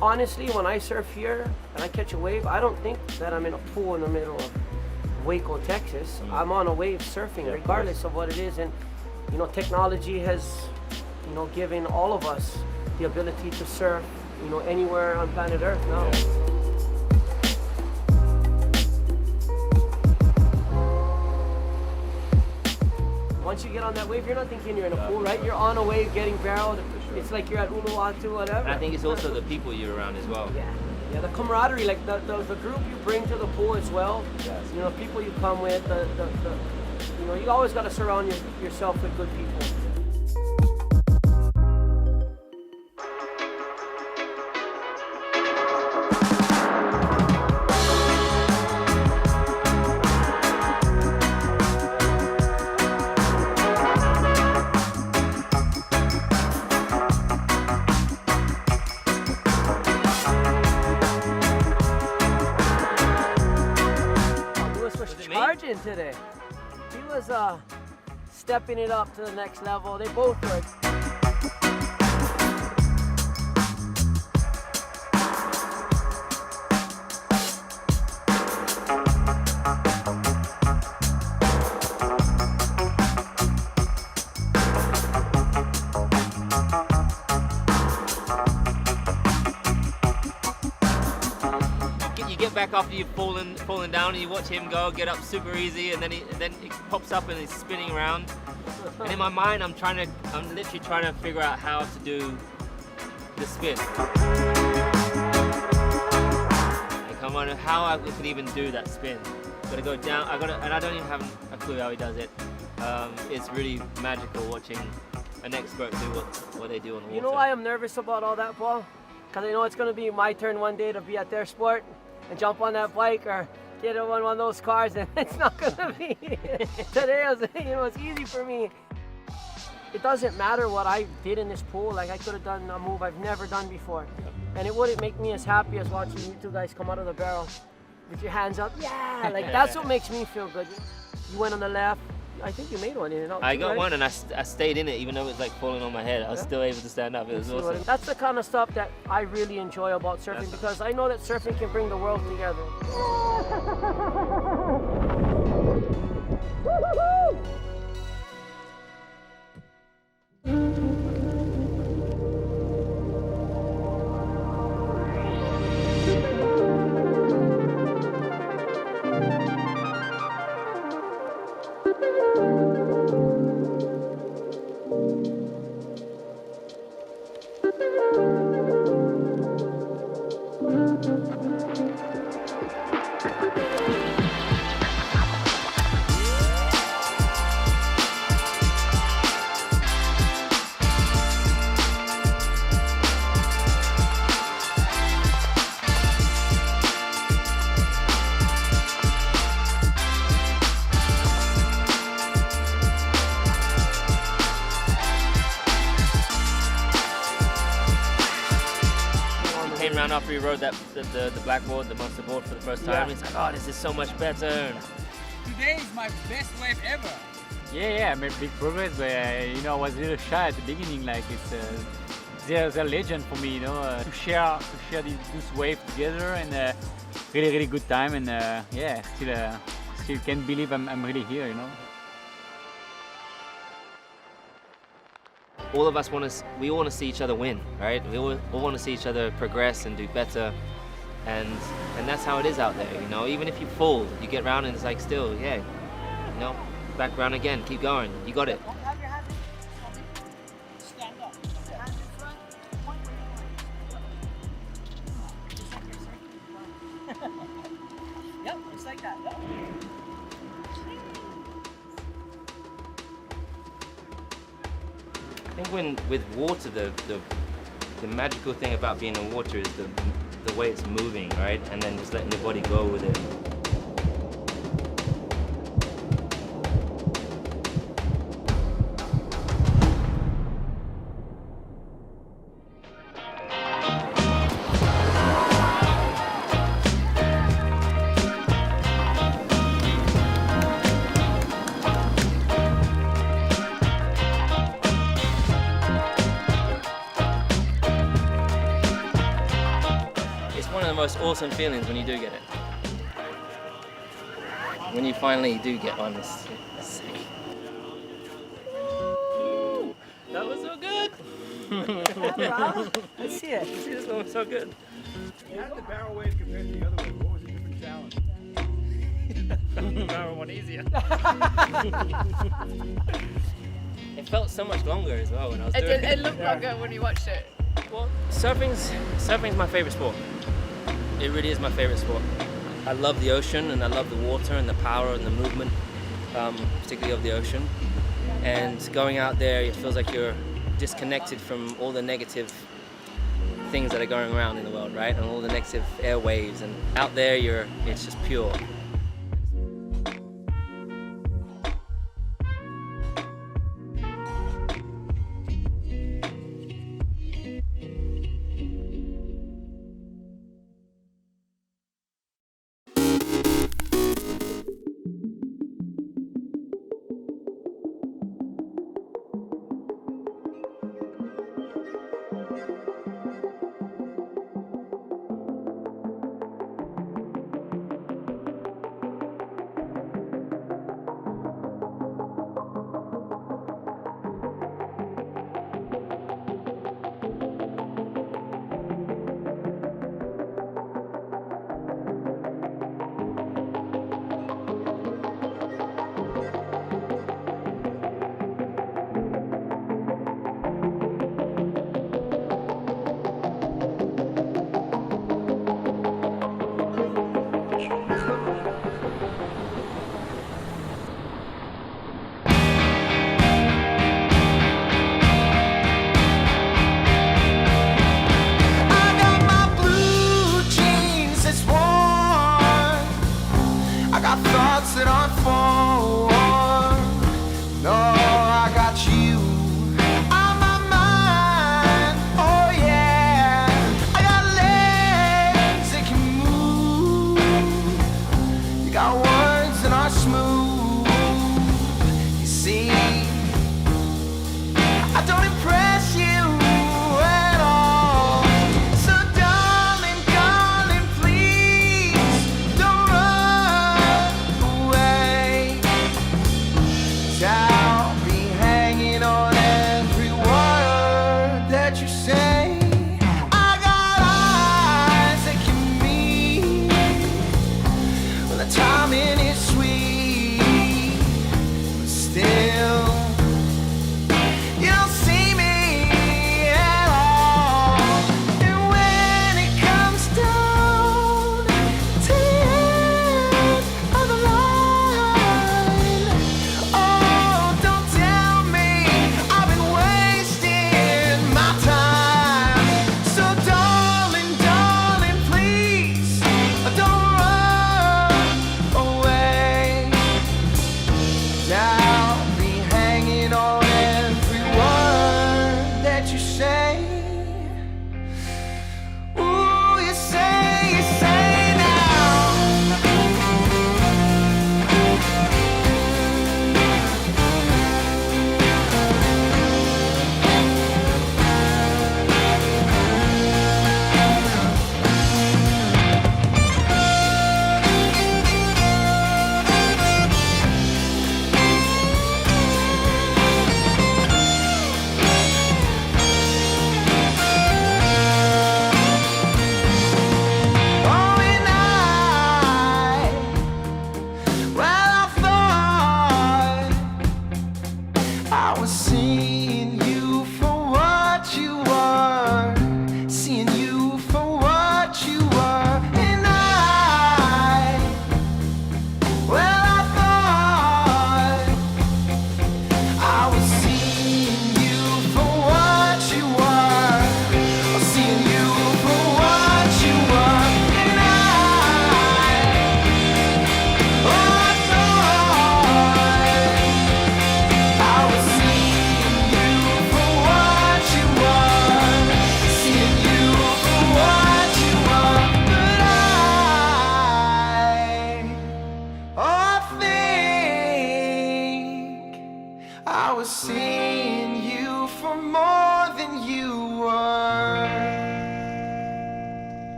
Honestly, when I surf here and I catch a wave, I don't think that I'm in a pool in the middle of Waco, Texas. I'm on a wave surfing, regardless of what it is. And you know, technology has, you know, given all of us the ability to surf, you know, anywhere on planet Earth now. Once you get on that wave, you're not thinking you're in a pool, right? You're on a wave getting barreled. It's like you're at Uluwatu, whatever. And I think it's also the people you're around as well. Yeah, the camaraderie, like the group you bring to the pool as well. You know, people you come with, you know, you always got to surround yourself with good people. Today, he was stepping it up to the next level. They both were. Back after you've fallen down, and you watch him go, get up super easy, and then it pops up and he's spinning around. And in my mind, I'm literally trying to figure out how to do the spin. Like, I wonder how I could even do that spin. Gotta go down. And I don't even have a clue how he does it. It's really magical watching an expert do what they do on the water. You know why I'm nervous about all that, Paul? Because I know it's gonna be my turn one day to be at their sport and jump on that bike or get in one of those cars, and it's not gonna be. Today, it's easy for me. It doesn't matter what I did in this pool. Like, I could have done a move I've never done before, and it wouldn't make me as happy as watching you two guys come out of the barrel with your hands up. Yeah, like that's what makes me feel good. You went on the left. I think you made one in and out. I got one, and I stayed in it, even though it was like falling on my head. I was still able to stand up. It was awesome. That's the kind of stuff that I really enjoy about surfing, because I know that surfing can bring the world together. Round after we rode the blackboard, the monster board for the first time, it's like, oh, this is so much better. Today is my best wave ever. Yeah, I made big progress, but you know, I was a little shy at the beginning. Like, there's a legend for me, you know, to share this wave together, and really good time, and yeah, still can't believe I'm really here, you know. All of us we all want to see each other win, right? We all want to see each other progress and do better, and that's how it is out there, you know. Even if you fall, you get round and it's like still, yeah, you know, back round again, keep going, you got it. Stand up. Hands in front, point where you want. Yep, just like that. Yep. I think with water, the magical thing about being in water is the way it's moving, right? And then just letting the body go with it. most awesome feelings when you do get it. When you finally do get one, it's sick. Woo! That was so good. Let's see it. See, this one was so good. How did the barrel wave compare to the other one? What was the different challenge? The barrel one easier. It felt so much longer as well when I was doing it. It looked longer when you watched it. Well, surfing's my favorite sport. It really is my favorite sport. I love the ocean and I love the water and the power and the movement, particularly of the ocean. And going out there, it feels like you're disconnected from all the negative things that are going around in the world, right? And all the negative airwaves. And out there, it's just pure.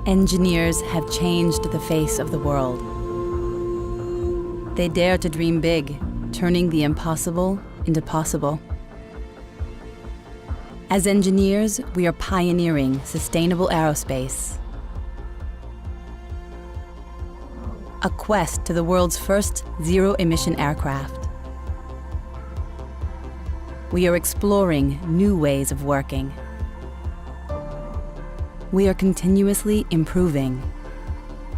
Engineers have changed the face of the world. They dare to dream big, turning the impossible into possible. As engineers, we are pioneering sustainable aerospace. A quest to the world's first zero-emission aircraft. We are exploring new ways of working. We are continuously improving,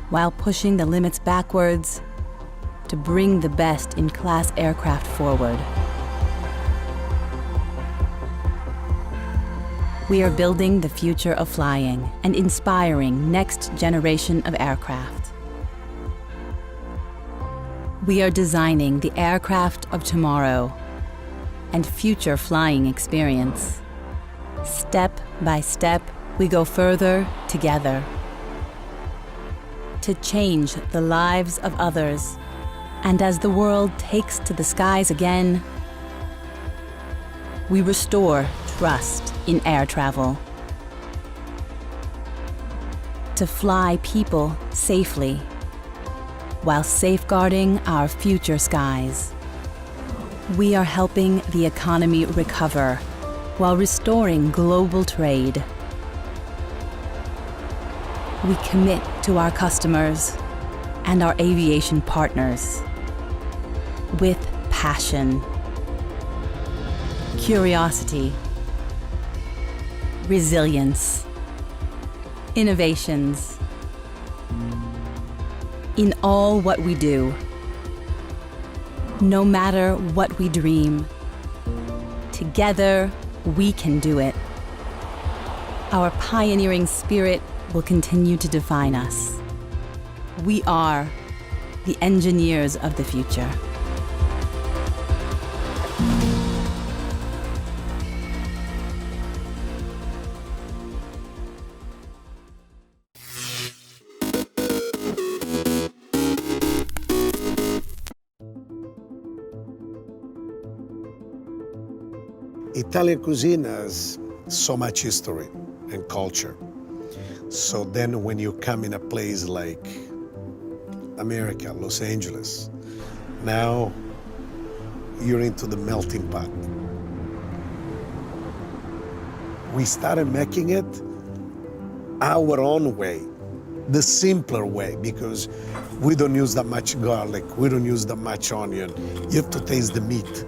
while pushing the limits backwards to bring the best-in-class aircraft forward. We are building the future of flying and inspiring next generation of aircraft. We are designing the aircraft of tomorrow and future flying experience. Step by step, we go further together to change the lives of others. And as the world takes to the skies again, we restore trust in air travel. To fly people safely while safeguarding our future skies. We are helping the economy recover while restoring global trade. We commit to our customers and our aviation partners with passion, curiosity, resilience, innovations. In all what we do, no matter what we dream, together we can do it. Our pioneering spirit will continue to define us. We are the engineers of the future. Italian cuisine has so much history and culture. So then when you come in a place like America, Los Angeles, now you're into the melting pot. We started making it our own way, the simpler way, because we don't use that much garlic, we don't use that much onion. You have to taste the meat.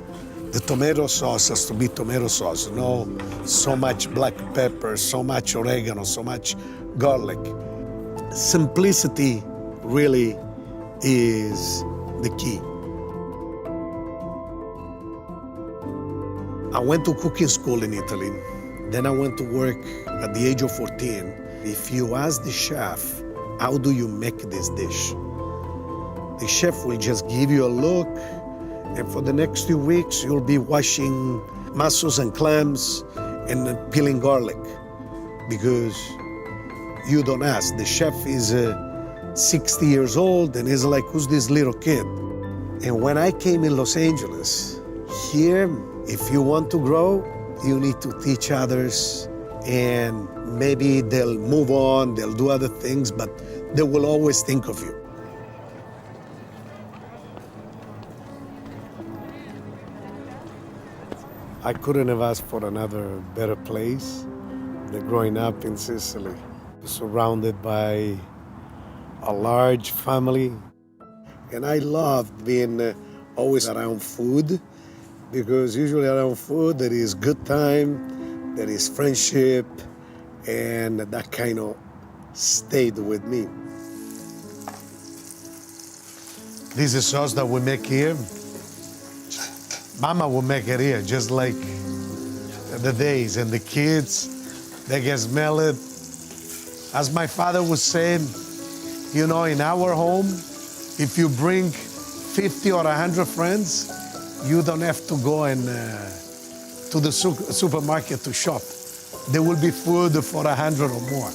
The tomato sauce has to be tomato sauce, no so much black pepper, so much oregano, so much garlic. Simplicity really is the key. I went to cooking school in Italy. Then I went to work at the age of 14. If you ask the chef, how do you make this dish? The chef will just give you a look, and for the next 2 weeks, you'll be washing mussels and clams and peeling garlic, because you don't ask. The chef is 60 years old and he's like, who's this little kid? And when I came in Los Angeles, here, if you want to grow, you need to teach others, and maybe they'll move on, they'll do other things, but they will always think of you. I couldn't have asked for another better place than growing up in Sicily, surrounded by a large family. And I loved being always around food, because usually around food there is good time, there is friendship, and that kind of stayed with me. This is sauce that we make here. Mama will make it here, just like the days, and the kids, they can smell it. As my father was saying, you know, in our home, if you bring 50 or 100 friends, you don't have to go and to the supermarket to shop. There will be food for 100 or more.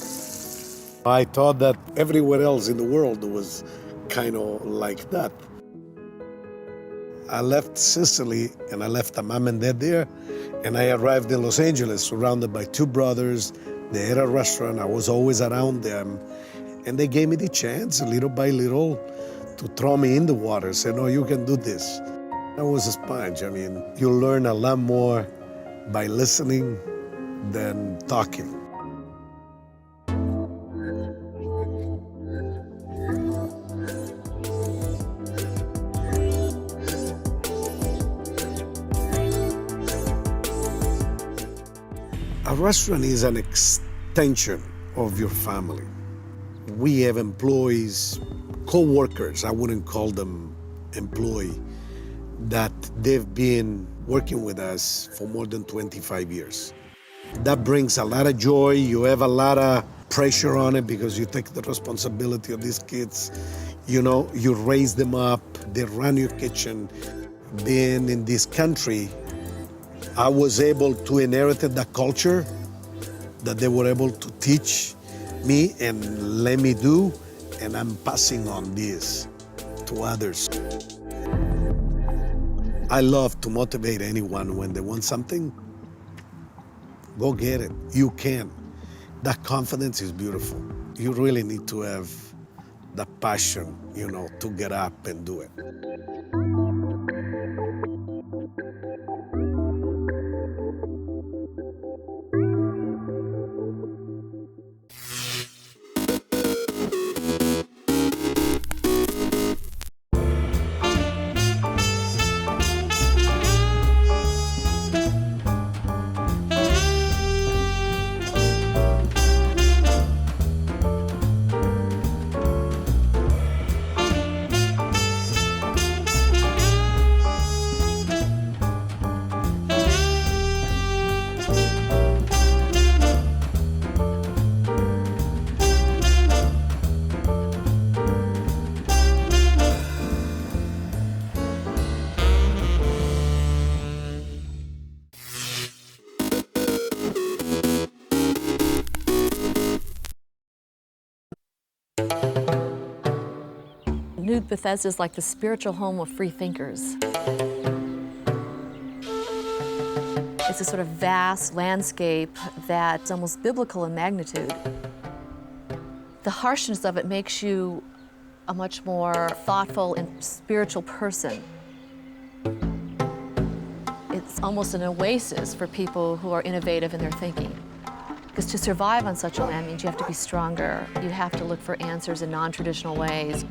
I thought that everywhere else in the world was kind of like that. I left Sicily and I left a mom and dad there, and I arrived in Los Angeles surrounded by two brothers. They had a restaurant. I was always around them. And they gave me the chance, little by little, to throw me in the water, say, no, you can do this. I was a sponge. I mean, you learn a lot more by listening than talking. A restaurant is an extension of your family. We have employees, co-workers, I wouldn't call them employee, that they've been working with us for more than 25 years. That brings a lot of joy. You have a lot of pressure on it because you take the responsibility of these kids. You know, you raise them up, they run your kitchen. Being in this country, I was able to inherit that culture that they were able to teach me and let me do, and I'm passing on this to others. I love to motivate anyone when they want something. Go get it. You can. That confidence is beautiful. You really need to have the passion, you know, to get up and do it. New Bethesda is like the spiritual home of free thinkers. It's a sort of vast landscape that's almost biblical in magnitude. The harshness of it makes you a much more thoughtful and spiritual person. It's almost an oasis for people who are innovative in their thinking. Because to survive on such a land means you have to be stronger. You have to look for answers in non-traditional ways.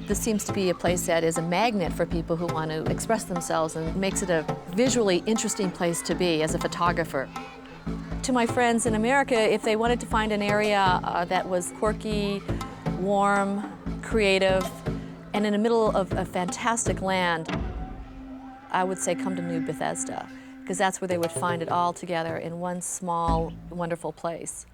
This seems to be a place that is a magnet for people who want to express themselves and makes it a visually interesting place to be as a photographer. To my friends in America, if they wanted to find an area that was quirky, warm, creative, and in the middle of a fantastic land, I would say come to New Bethesda, because that's where they would find it all together in one small, wonderful place.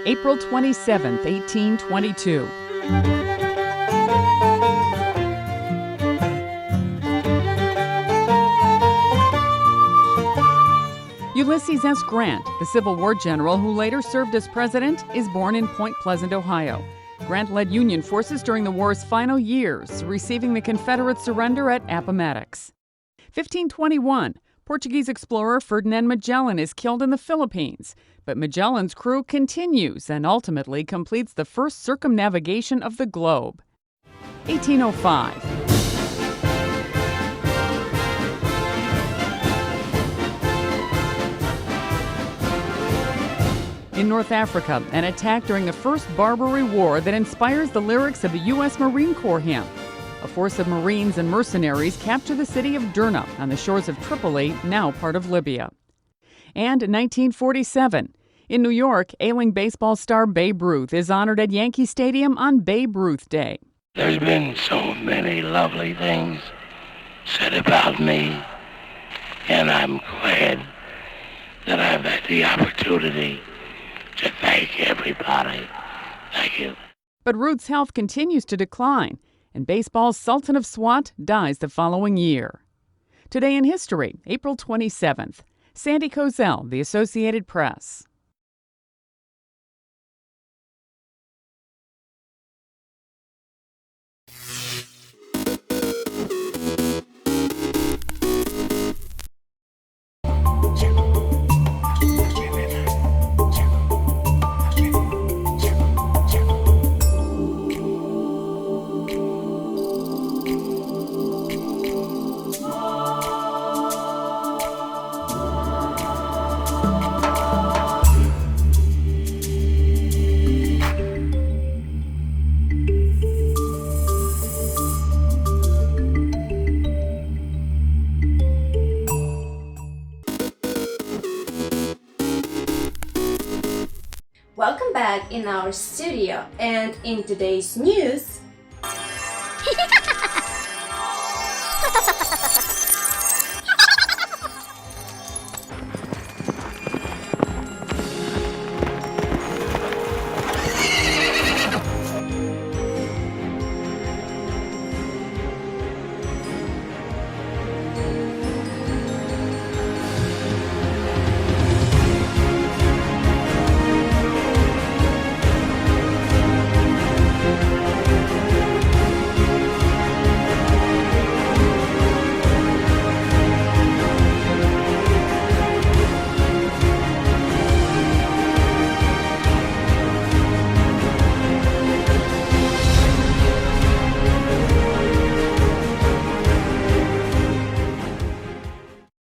April 27, 1822. Ulysses S. Grant, the Civil War general who later served as president, is born in Point Pleasant, Ohio. Grant led Union forces during the war's final years, receiving the Confederate surrender at Appomattox. 1521, Portuguese explorer Ferdinand Magellan is killed in the Philippines, but Magellan's crew continues and ultimately completes the first circumnavigation of the globe. 1805. In North Africa, an attack during the First Barbary War that inspires the lyrics of the U.S. Marine Corps hymn. A force of Marines and mercenaries capture the city of Derna on the shores of Tripoli, now part of Libya. And 1947. In New York, ailing baseball star Babe Ruth is honored at Yankee Stadium on Babe Ruth Day. There's been so many lovely things said about me, and I'm glad that I've had the opportunity to thank everybody. Thank you. But Ruth's health continues to decline, and baseball's Sultan of Swat dies the following year. Today in history, April 27th. Sandy Kozel, The Associated Press. Welcome back in our studio, and in today's news,